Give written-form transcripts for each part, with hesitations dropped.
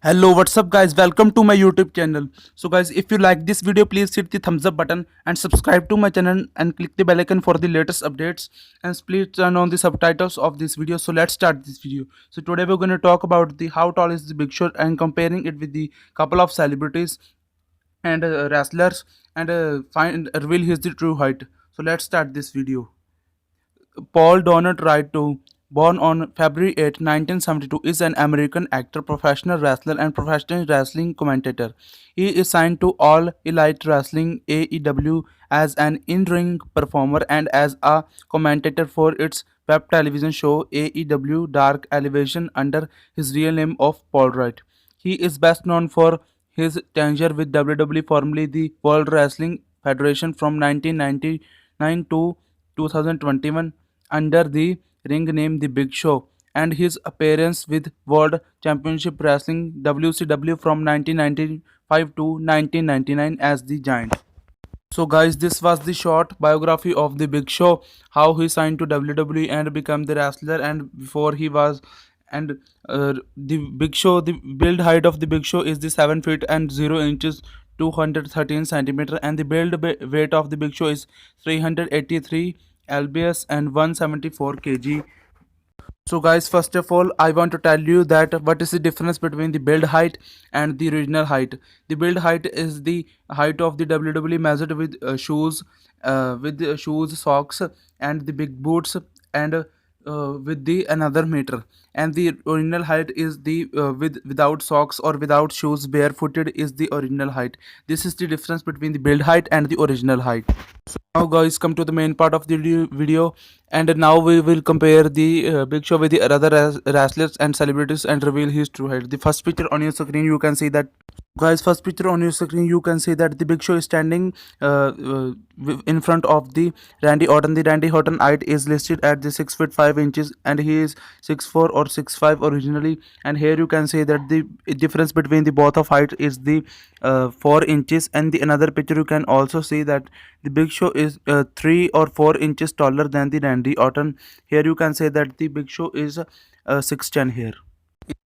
Hello, what's up guys? Welcome to my YouTube channel. So guys, if you like this video, please hit the thumbs up button and subscribe to my channel and click the bell icon for the latest updates, and please turn on the subtitles of this video. So let's start this video. So today we're going to talk about the how tall is the Big Show and comparing it with the couple of celebrities and wrestlers and find reveal his the true height. So let's start this video. Paul Donald Wright, born on February 8, 1972, is an American actor, professional wrestler, and professional wrestling commentator. He is signed to All Elite Wrestling (AEW) as an in-ring performer and as a commentator for its web television show AEW Dark Elevation under his real name of Paul Wright. He is best known for his tenure with WWE, formerly the World Wrestling Federation, from 1999 to 2021 under the ring name The Big Show, and his appearance with World Championship Wrestling WCW from 1995 to 1999 as The Giant. So guys, this was the short biography of The Big Show, how he signed to WWE and became the wrestler, and before he was and the Big Show, the build height of the Big Show is the 7 feet and 0 inches 213 centimeter, and the weight of the Big Show is 383 lbs and 174 kg. So guys, first of all, I want to tell you that what is the difference between the build height and the original height. The build height is the height of the WWE measured with shoes, socks, and the big boots, and with the another meter. And the original height is the without socks or without shoes, barefooted is the original height. This is the difference between the build height and the original height. Now guys, come to the main part of the video, and now we will compare the Big Show with the other wrestlers and celebrities and reveal his true height. The first picture on your screen, you can see that, guys, first picture on your screen, you can see that the Big Show is standing in front of the Randy Orton. The Randy Orton height is listed at the 6 feet 5 inches, and he is 6'4" or 6'5" originally. And here you can see that the difference between the both of height is the 4 inches. And the another picture, you can also see that the Big Show is 3 or 4 inches taller than the Randy Orton. Here you can say that the Big Show is 6'10" here.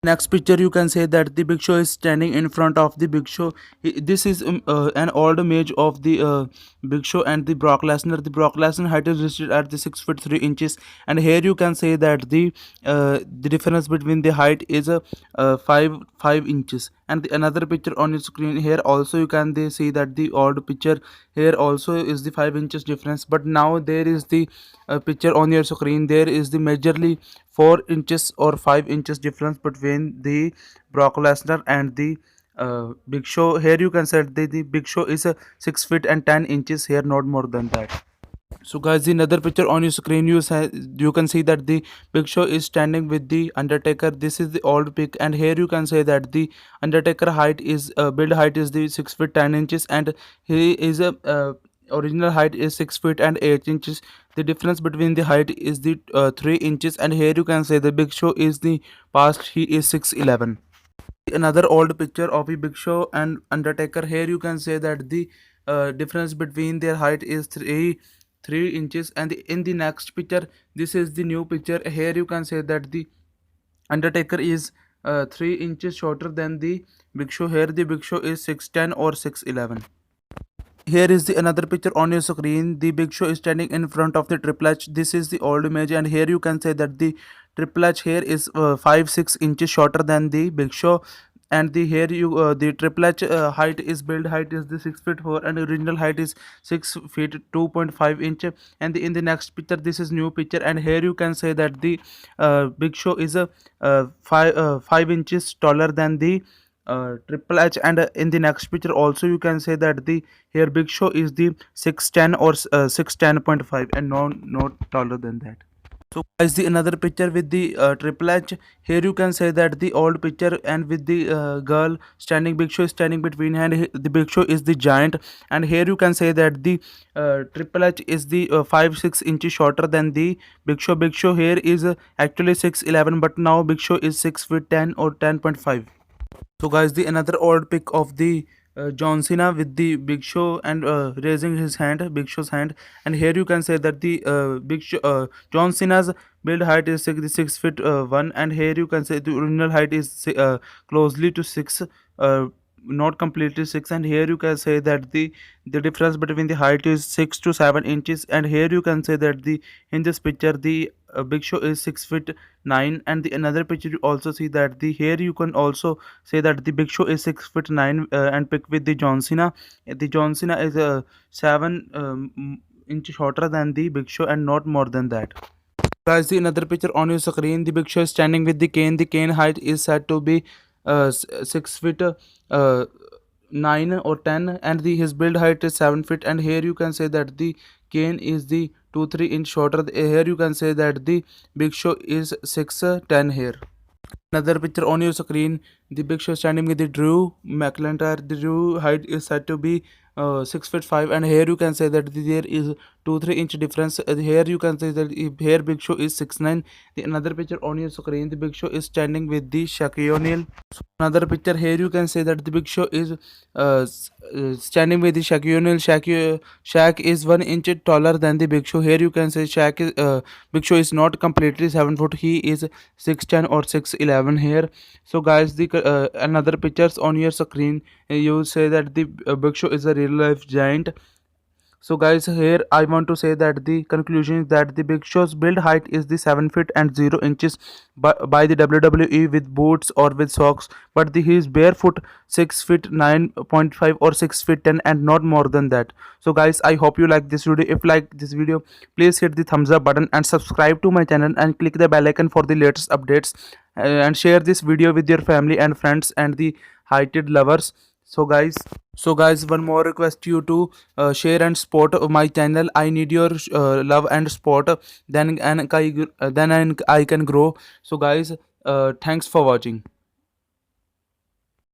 Next picture, you can say that the Big Show is standing in front of the Big Show. This is an old image of the Big Show and the Brock Lesnar. The Brock Lesnar height is listed at the 6 feet 3 inches, and here you can say that the difference between the height is 5 inches. And the another picture on your screen, here also you can see that the old picture, here also is the 5 inches difference. But now there is the picture on your screen, there is the majorly 4 inches or 5 inches difference between the Brock Lesnar and the Big Show. Here you can say the Big Show is 6 feet and 10 inches here, not more than that. So guys, in another picture on your screen, you can see that the Big Show is standing with the Undertaker. This is the old pic, and here you can say that the Undertaker height is build height is the 6 feet 10 inches, and he is a original height is 6 feet and 8 inches. The difference between the height is the 3 inches, and here you can say the Big Show is the past, he is 6'11". Another old picture of the Big Show and Undertaker. Here you can say that the difference between their height is 3 inches. And in the next picture, this is the new picture. Here you can say that the Undertaker is 3 inches shorter than the Big Show. Here the Big Show is 6'10" or 6'11". Here is the another picture on your screen. The Big Show is standing in front of the Triple H. This is the old image, and here you can say that the Triple H here is 5-6 inches shorter than the Big Show. And the Triple H height is build height is the 6'4", and original height is 6 feet 2.5 inch. And in the next picture, this is new picture, and here you can say that the Big Show is 5 inches taller than the Triple H. And in the next picture also you can say that the here Big Show is the 6'10" or 6'10.5", and not taller than that. So guys, the another picture with the Triple H. Here you can say that the old picture, and with the girl standing, Big Show is standing between hand. The Big Show is the Giant, and here you can say that the Triple H is the 5-6 inches shorter than the Big Show. Big Show here is actually 6'11", but now Big Show is 6 feet 10 or 10.5. So guys, the another old pic of the John Cena with the Big Show and raising his hand, Big Show's hand, and here you can say that the John Cena's build height is 6 feet 1, and here you can say the original height is closely to 6, not completely 6, and here you can say that the difference between the height is 6 to 7 inches, and here you can say that the in this picture the Big Show is 6 feet 9, and the another picture you also see that the here you can also say that the Big Show is 6 foot 9, and pick with the John Cena. The John Cena is 7 inch shorter than the Big Show and not more than that. Guys, the another picture on your screen, the Big Show is standing with the cane. The cane height is said to be 6 feet 9 or 10, and the his build height is 7 feet. And here you can say that the cane is the 2-3 inch shorter. Here you can say that the Big Show is 6'10" here. Another picture on your screen, the Big Show standing with the Drew McIntyre. The Drew height is said to be 6 feet 5, and here you can say that there is 2-3 inch difference. Here you can say that here Big Show is 6'9". The another picture on your screen, the Big Show is standing with the Shaquille O'Neal. Another picture here you can say that the Big Show is standing with the Shaquille O'Neal. Shaq is 1 inch taller than the Big Show. Here you can say Big Show is not completely 7 foot. He is 6'10" or 6'11" here. So guys, the another pictures on your screen, you say that the Big Show is a real life giant. So guys, here I want to say that the conclusion is that the Big Show's build height is the 7 feet and 0 inches by the WWE with boots or with socks, but he is barefoot 6 feet 9.5 or 6 feet 10 and not more than that. So guys, I hope you like this video. If you like this video, please hit the thumbs up button and subscribe to my channel and click the bell icon for the latest updates, and share this video with your family and friends and the heighted lovers. So guys, one more request to you to share and support my channel. I need your love and support. Then I can grow. So guys, thanks for watching.